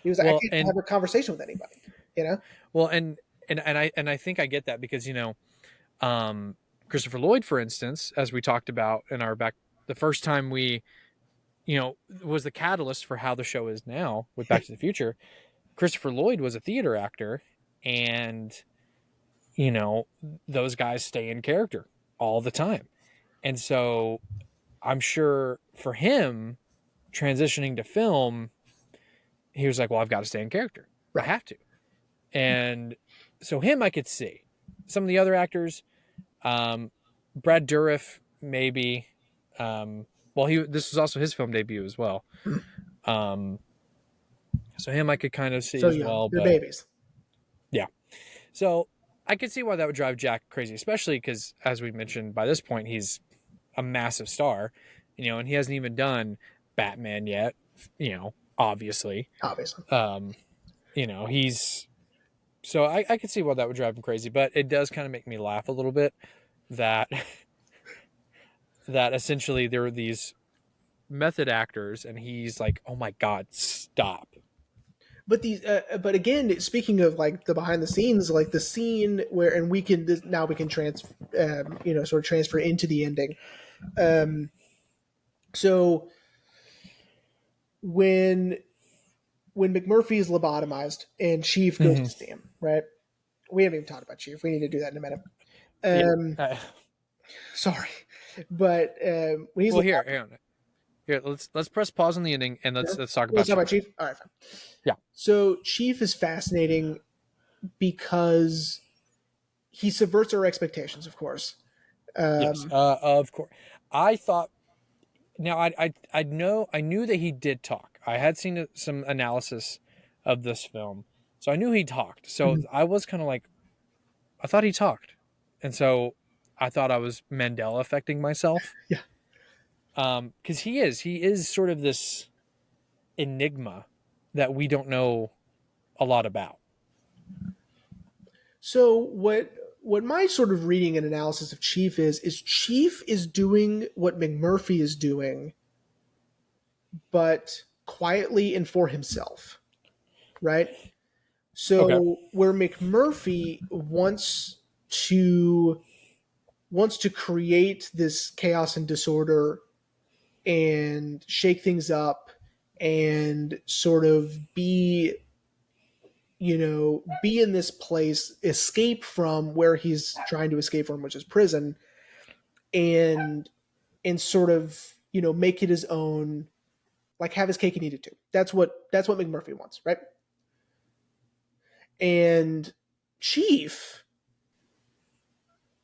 He was like, "I Well, can't and have a conversation with anybody," you know. well, and I think I get that because um, Christopher Lloyd, for instance, as we talked about in our back the first time we was the catalyst for how the show is now with Back to the Future. Christopher Lloyd was a theater actor, and you know those guys stay in character all the time, and so I'm sure for him transitioning to film, he was like, "Well, I've got to stay in character. I Right. have to." And so him, I could see. Some of the other actors, um, Brad Dourif, maybe. Well, this was also his film debut as well. Um, so him, I could kind of see So as young, well. they're But babies. yeah, so I could see why that would drive Jack crazy, especially because, as we mentioned, by this point he's a massive star, and he hasn't even done Batman yet. Obviously, Obviously. he's so I could see why that would drive him crazy, but it does kind of make me laugh a little bit that that essentially there are these method actors, and he's like, "Oh my god, stop!" But again, speaking of like the behind the scenes, like the scene where, and now we can sort of transfer into the ending. Um, so when McMurphy is lobotomized and Chief goes Mm-hmm. to see him, right? We haven't even talked about Chief. We need to do that in a minute. Yeah. Sorry, but when he's Well, hang on. Here, let's press pause on the ending and let's talk about let's talk about Chief. Chief. All right, fine. Yeah. So Chief is fascinating because he subverts our expectations, of course. Yes. Um, Of course. I thought. Now I knew that he did talk. I had seen some analysis of this film, so I knew he talked. So I was kind of like, I thought he talked. And so I thought I was Mandela affecting myself. Yeah. Because he is sort of this enigma that we don't know a lot about. So what my sort of reading and analysis of Chief is Chief is doing what McMurphy is doing, but quietly and for himself, right? Okay. So where McMurphy wants to create this chaos and disorder and shake things up and sort of be in this place, escape from where he's trying to escape from, which is prison, and sort of, make it his own, like have his cake and eat it too. That's what McMurphy wants, right? And Chief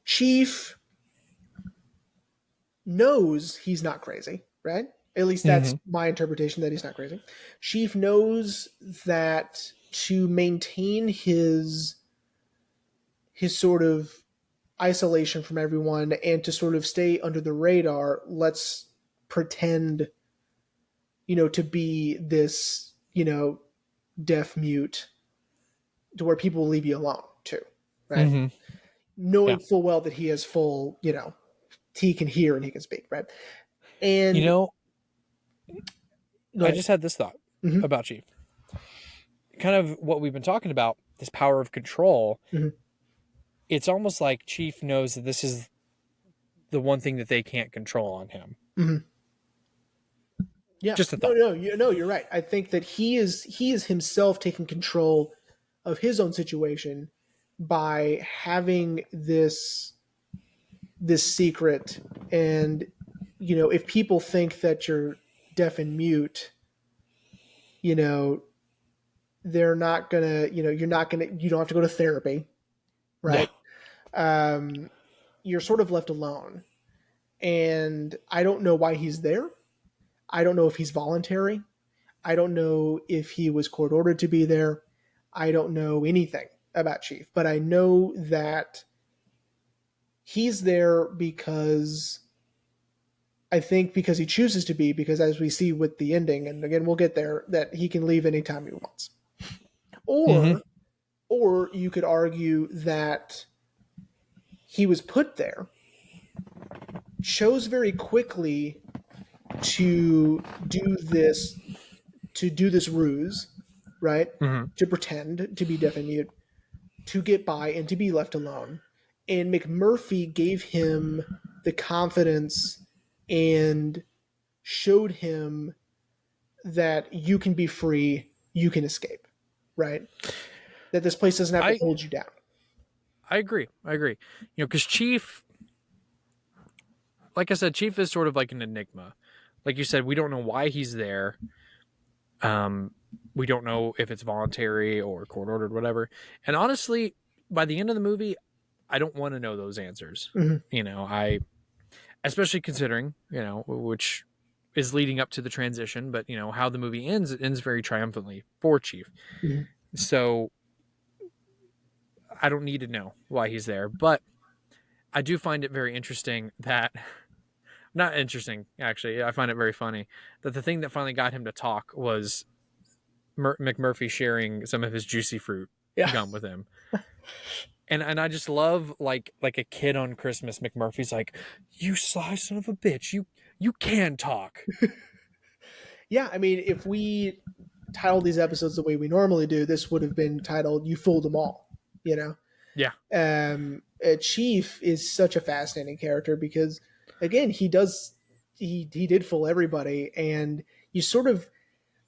Chief knows he's not crazy, right? At least that's my interpretation, that he's not crazy. Chief knows that to maintain his sort of isolation from everyone and to sort of stay under the radar, let's pretend, to be this, deaf mute, to where people will leave you alone too, right? Mm-hmm. Knowing Yeah. full well that he has full, he can hear and he can speak, right? And I just had this thought about Chief. Kind of what we've been talking about, this power of control. Mhm. It's almost like Chief knows that this is the one thing that they can't control on him. Mm-hmm. Yeah. Just a thought. No, you're right. I think that he is himself taking control of his own situation by having this secret. And if people think that you're deaf and mute, they're not gonna, you don't have to go to therapy, right? You're sort of left alone. And I don't know why he's there. I don't know if he's voluntary. I don't know if he was court ordered to be there. I don't know anything about Chief, but I know that he's there because he chooses to be, because as we see with the ending, and again, we'll get there, that he can leave anytime he wants. Or you could argue that he was put there, chose very quickly to do this ruse, right? To pretend to be deaf and mute, to get by and to be left alone. And McMurphy gave him the confidence and showed him that you can be free, you can escape, right? That this place doesn't have to hold you down. I agree. Because Chief, like I said, Chief is sort of like an enigma. Like you said, we don't know why he's there. We don't know if it's voluntary or court ordered, whatever. And honestly, by the end of the movie, I don't want to know those answers. I, especially considering, which is leading up to the transition, but how the movie ends, it ends very triumphantly for Chief. So I don't need to know why he's there, but I do find it very interesting that, not interesting, actually, I find it very funny that the thing that finally got him to talk was McMurphy sharing some of his juicy fruit gum with him. And I just love, like a kid on Christmas, McMurphy's like, "You sly son of a bitch, you can talk." Yeah, I mean, if we titled these episodes the way we normally do, this would have been titled "You Fooled Them All." Yeah. Chief is such a fascinating character because, again, he did fool everybody, and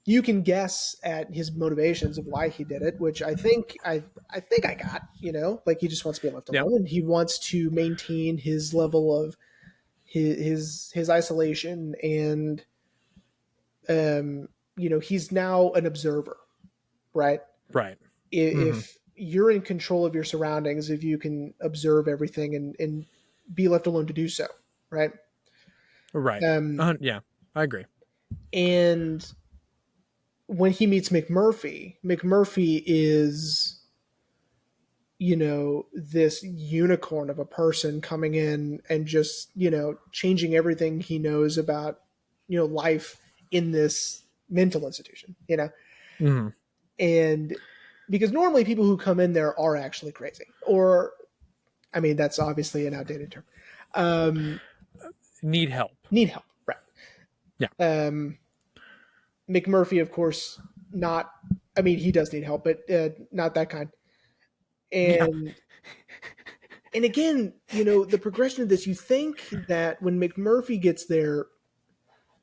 you can guess at his motivations of why he did it, which I think I got, like he just wants to be left alone, and he wants to maintain his level of his isolation, and he's now an observer, right? If you're in control of your surroundings, if you can observe everything and be left alone to do so, right? Yeah, I agree. And when he meets McMurphy is this unicorn of a person coming in and just, changing everything he knows about, life in this mental institution, Mhm. and because normally people who come in there are actually crazy, or, I mean, that's obviously an outdated term. Need help. Need help, right? Yeah. McMurphy, of course, not. I mean, he does need help, but not that kind. Yeah. And again, the progression of this, you think that when McMurphy gets there,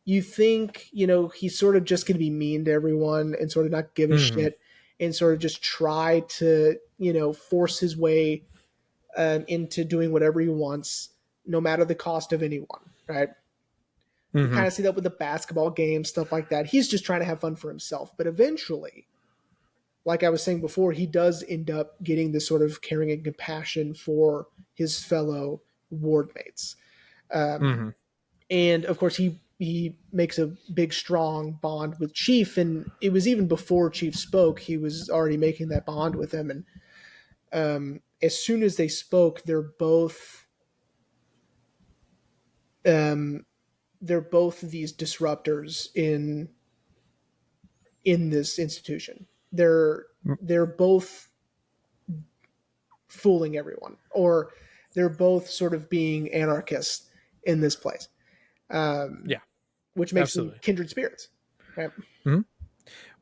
you think, he's sort of just going to be mean to everyone and sort of not give a Mhm. shit and sort of just try to, force his way into doing whatever he wants, no matter the cost of anyone, right? You kind Mhm. of see that with the basketball game, stuff like that. He's just trying to have fun for himself. But eventually, like I was saying before, he does end up getting this sort of caring and compassion for his fellow ward mates. Um, Mhm. and of course, he makes a big, strong bond with Chief. And it was even before Chief spoke, he was already making that bond with him. And as soon as they spoke, um, they're both these disruptors in this institution. They're both fooling everyone, or they're both sort of being anarchists in this place, Yeah. which makes them Absolutely. kindred spirits. Right?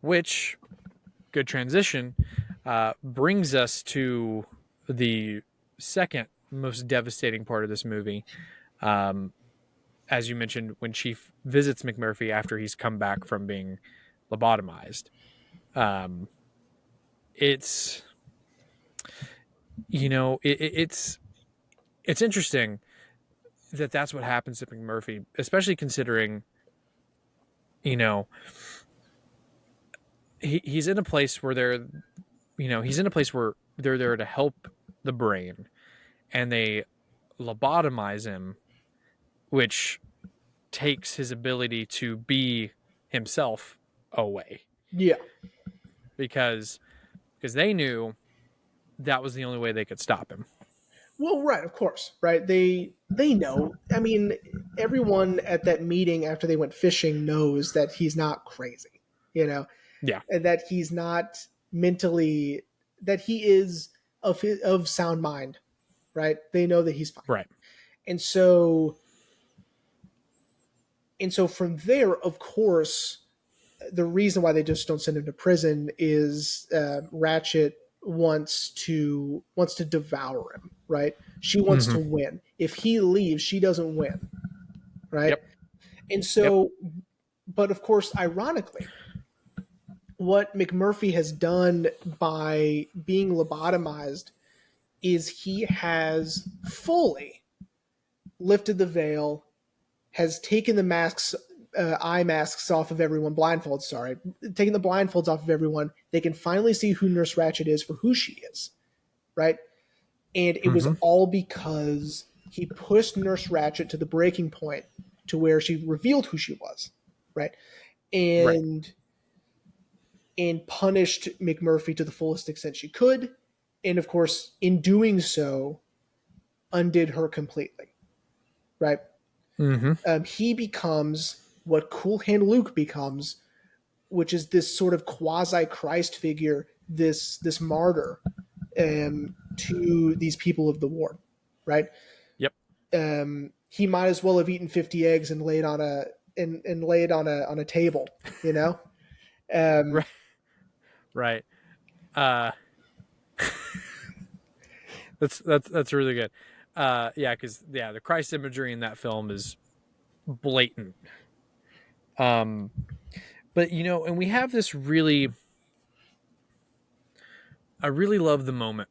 Which, good transition, brings us to the second most devastating part of this movie. Um, as you mentioned, when Chief visits McMurphy after he's come back from being lobotomized. Um, it's it's interesting that that's what happens to McMurphy, especially considering you know he's in a place where he's in a place where they're there to help the brain, and they lobotomize him, which takes his ability to be himself away Yeah. because they knew that was the only way they could stop him. Well, right, of course, right? They know. I mean, everyone at that meeting after they went fishing knows that he's not crazy, Yeah. and that he's not mentally, that he is of sound mind, right? They know that he's fine. Right. And so from there, of course, the reason why they just don't send him to prison is Ratchet wants to devour him, right? She wants to Mm-hmm. win. If he leaves, she doesn't win, right? Yep. And Yep. so, but of course, ironically, what McMurphy has done by being lobotomized is he has fully lifted the veil, has taken the eye masks off of everyone, blindfolds, sorry, taking the blindfolds off of everyone. They can finally see who Nurse Ratchet is for who she is, right? And it was Mm-hmm. all because he pushed Nurse Ratchet to the breaking point to where she revealed who she was, right? Right. And punished McMurphy to the fullest extent she could. And of course, in doing so, undid her completely, right? Mm-hmm. He becomes what Cool Hand Luke becomes, which is this sort of quasi Christ figure, this martyr to these people of the ward, right? Yep. He might as well have eaten 50 eggs and laid on a table, you know. Um, Right. Right. Uh, that's really good. Yeah, because the Christ imagery in that film is blatant. Um, but and we have this really, I really love the moment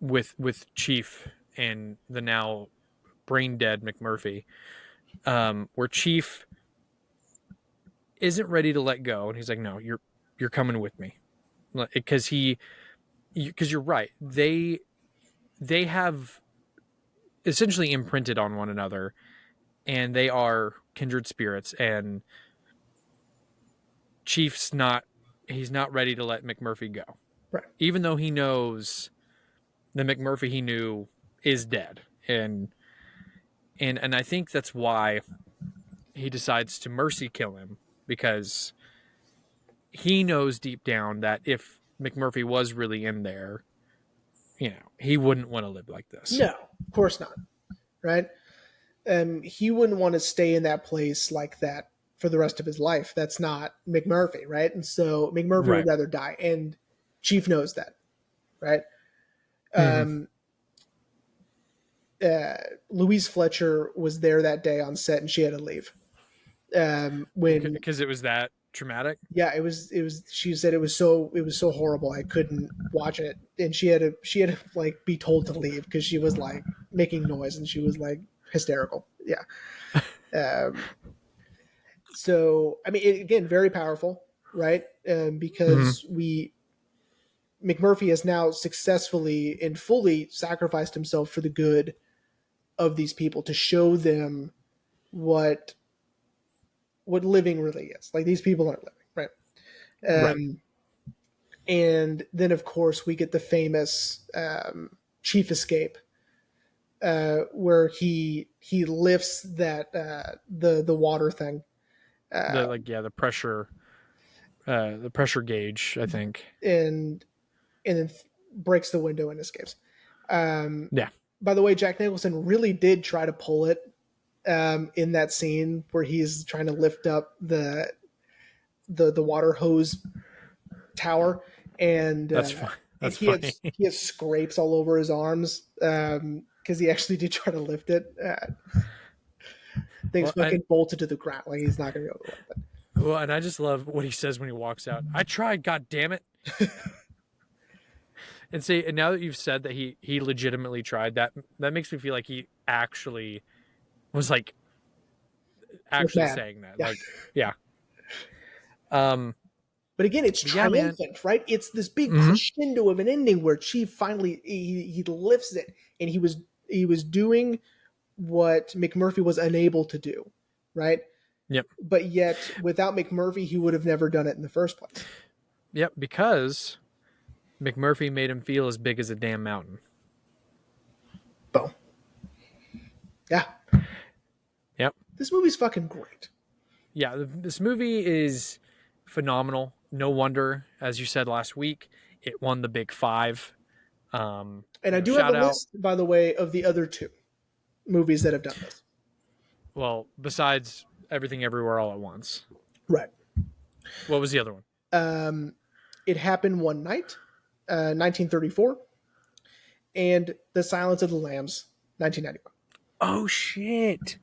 with Chief and the now brain dead McMurphy, where Chief isn't ready to let go, and he's like, "No, you're coming with me," because because you're right. They have essentially imprinted on one another, and they are kindred spirits. And Chief's not he's not ready to let McMurphy go, right. even though he knows the McMurphy he knew is dead, and I think that's why he decides to mercy kill him, because he knows deep down that if McMurphy was really in there, he wouldn't want to live like this. No, of course not. Right? He wouldn't want to stay in that place like that for the rest of his life. That's not McMurphy, right? And so McMurphy would rather die, and Chief knows that, right? Louise Fletcher was there that day on set, and she had to leave. Because it was that traumatic. Yeah, it was. She said it was so horrible. I couldn't watch it, and she had to like be told to leave because she was like making noise, and she was like hysterical. Yeah. So I mean, again, very powerful, right? Because McMurphy has now successfully and fully sacrificed himself for the good of these people, to show them what living really is. Like, these people aren't living, right? And then of course we get the famous Chief escape, where he lifts that the water thing, the pressure gauge, I think, and then breaks the window and escapes. Yeah. By the way, Jack Nicholson really did try to pull it in that scene where he's trying to lift up the water hose tower, and that's funny. He has scrapes all over his arms because he actually did try to lift it. Things fucking bolted to the ground. Like, he's not going to be able to lift it. Well, and I just love what he says when he walks out. I tried, God damn it. And see, and now that you've said that he legitimately tried, that makes me feel like he actually was like actually saying that. Yeah. Like, yeah. But again, it's triumphant, right? It's this big crescendo of an ending where Chief finally he lifts it, and he was doing what McMurphy was unable to do, right? Yep. But yet, without McMurphy, he would have never done it in the first place. Yep, because McMurphy made him feel as big as a damn mountain. Boom. Yeah. Yep. This movie's fucking great. Yeah, this movie is phenomenal. No wonder, as you said last week, it won the Big Five. And I do have a list, by the way, of the other two movies that have done this. Well, besides Everything Everywhere All at Once. Right. What was the other one? It Happened One Night, 1934, and The Silence of the Lambs, 1991. Oh, shit.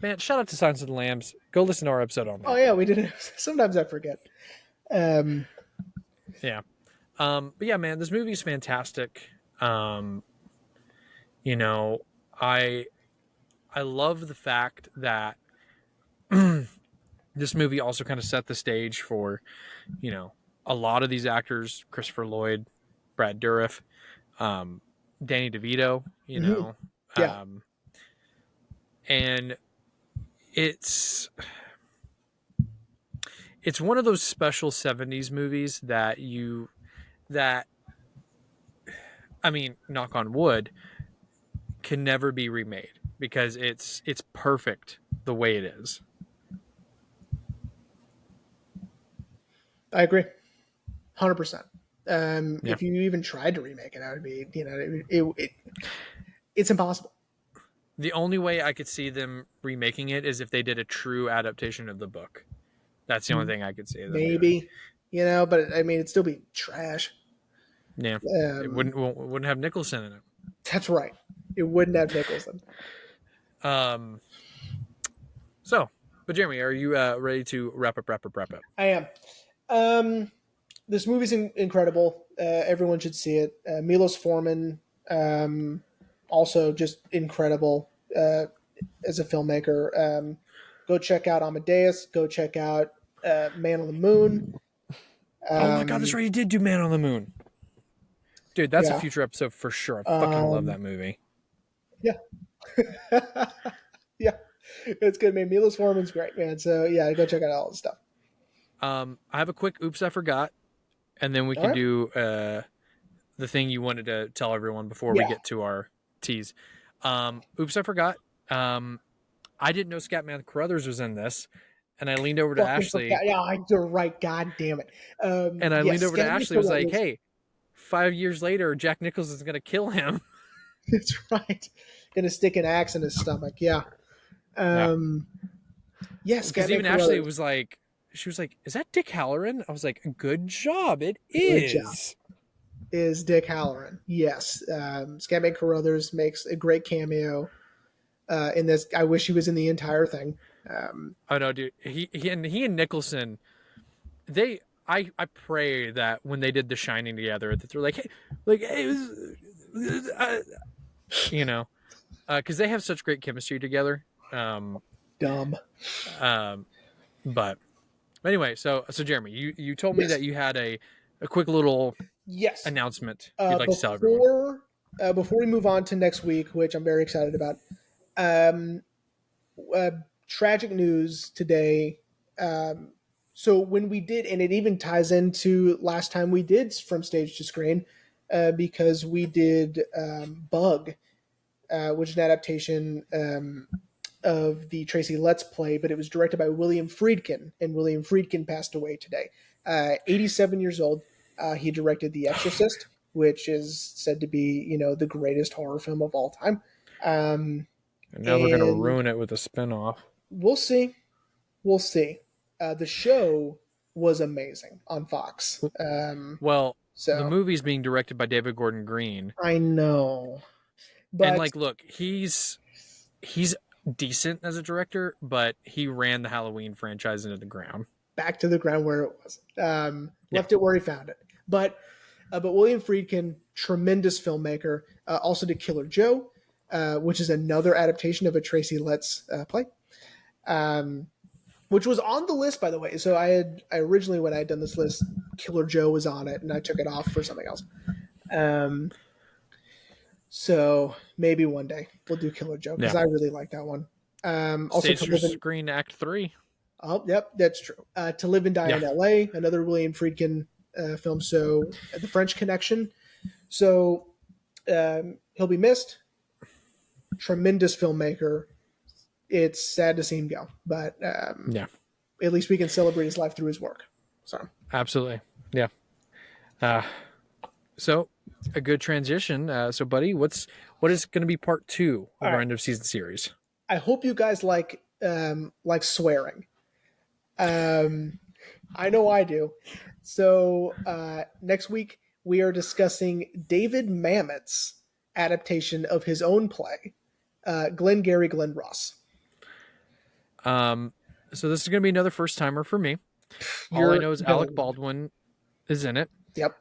Man, shout out to Silence of the Lambs. Go listen to our episode on that. Oh, yeah, we did it. Sometimes I forget. Yeah. But yeah, man, this movie is fantastic. I love the fact that this movie also kind of set the stage for, a lot of these actors: Christopher Lloyd, Brad Dourif, Danny DeVito, Yeah. And it's one of those special 70s movies that I mean, knock on wood, can never be remade, because it's perfect the way it is. I agree. 100%. If you even tried to remake it, I would be, it's impossible. The only way I could see them remaking it is if they did a true adaptation of the book. That's the only thing I could see. Maybe, but I mean, it'd still be trash. Yeah. It wouldn't have Nicholson in it. That's right. It wouldn't have Nicholson. But Jeremy, are you ready to wrap up? I am. This movie's incredible. Everyone should see it. Milos Forman, also just incredible as a filmmaker. Go check out Amadeus. Go check out Man on the Moon. Oh my God, that's right. He did do Man on the Moon. Dude, that's a future episode for sure. I fucking love that movie. Yeah. Yeah. It's good, man. Milos Forman's great, man. So yeah, go check out all the stuff. I have a quick oops I forgot, and then we can do the thing you wanted to tell everyone before we get to our tease. Oops, I forgot. I didn't know Scatman Crothers was in this, and I leaned over to Ashley. Yeah, you're right. God damn it. And I leaned over to Ashley, was like, "Hey, 5 years later, Jack Nicholson is going to kill him." That's right. Gonna stick an axe in his stomach. Yeah. Yes, because even Ashley was like, she was like, "Is that Dick Halloran?" I was like, "Good job, it is." Good job. Is Dick Halloran? Yes. Scatman Crothers makes a great cameo in this. I wish he was in the entire thing. Oh no, dude. He and Nicholson, I pray that when they did The Shining together, that they're like, hey, you know, because they have such great chemistry together. But anyway, so Jeremy, you told me that you had a quick little announcement you'd like to tell everyone. Before we move on to next week, which I'm very excited about, tragic news today. So when we did, and it even ties into last time we did From Stage to Screen, because we did Bug, which is an adaptation of the Tracy Letts play, but it was directed by William Friedkin, and William Friedkin passed away today. 87 years old. He directed The Exorcist, which is said to be, the greatest horror film of all time. And now they're going to ruin it with a spinoff. We'll see. The show was amazing on Fox. The movie's being directed by David Gordon Green. I know. But, and look, he's decent as a director, but he ran the Halloween franchise into the ground. Back to the ground where it was. Left it where he found it. But William Friedkin, tremendous filmmaker, also did Killer Joe, which is another adaptation of a Tracy Letts play, which was on the list, by the way. So I originally, when I had done this list, Killer Joe was on it, and I took it off for something else. So maybe one day we'll do Killer Joe, because I really like that one. Also, Stage to Screen Act 3. Oh, yep, that's true. To Live and Die in L.A., another William Friedkin film. So The French Connection. So he'll be missed. Tremendous filmmaker. It's sad to see him go, but at least we can celebrate his life through his work. So absolutely, yeah. So a good transition. So, buddy, what is going to be part 2 of our end of season series? I hope you guys like swearing. I know I do. So next week we are discussing David Mamet's adaptation of his own play, Glengarry, Glen Ross. So this is going to be another first timer for me. All I know is Alec Baldwin is in it. Yep.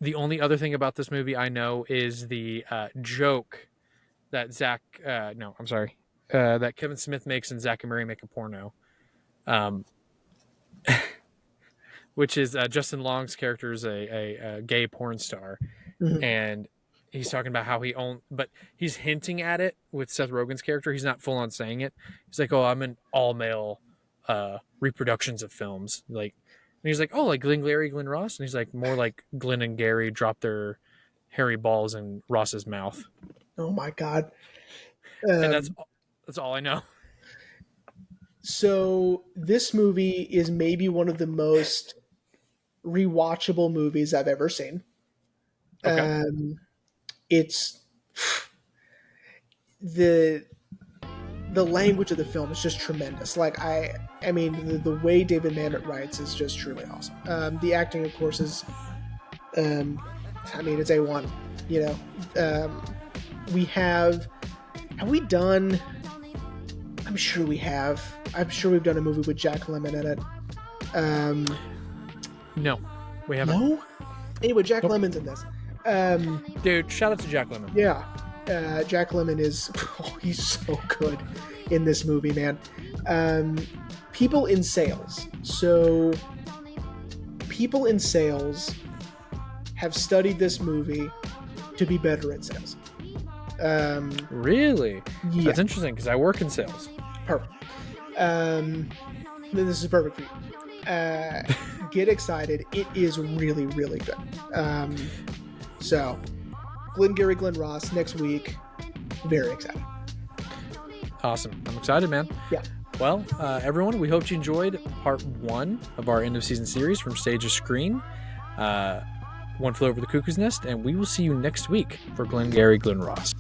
The only other thing about this movie I know is the joke that that Kevin Smith makes and Zach and Mary make a porno. Which is Justin Long's character is a gay porn star. Mm-hmm. And he's talking about how but he's hinting at it with Seth Rogen's character. He's not full on saying it. He's like, "Oh, I'm in all male reproductions of films." And he's like, "Oh, like Glengarry, Glen Ross," and he's like, "More like Glen and Gary drop their hairy balls in Ross's mouth." Oh my god! And that's all I know. So this movie is maybe one of the most rewatchable movies I've ever seen. Okay. It's the language of the film is just tremendous. I mean, the way David Mamet writes is just truly awesome. The acting, of course, is, it's A1. Have we done? I'm sure we have. I'm sure we've done a movie with Jack Lemmon in it. No, we haven't. No? Anyway, Jack Lemmon's in this. Dude, shout out to Jack Lemmon. Yeah. Jack Lemmon is... he's so good in this movie, man. People in sales. So, people in sales have studied this movie to be better at sales. Really? Yeah. That's interesting, because I work in sales. Perfect. This is perfect for you. Get excited. It is really, really good. So, Glengarry, Glen Ross next week. Very excited. Awesome. I'm excited, man. Yeah. Well, everyone, we hope you enjoyed part 1 of our end of season series from Stage to Screen. One Flew Over the Cuckoo's Nest, and we will see you next week for Glengarry, Glen Ross.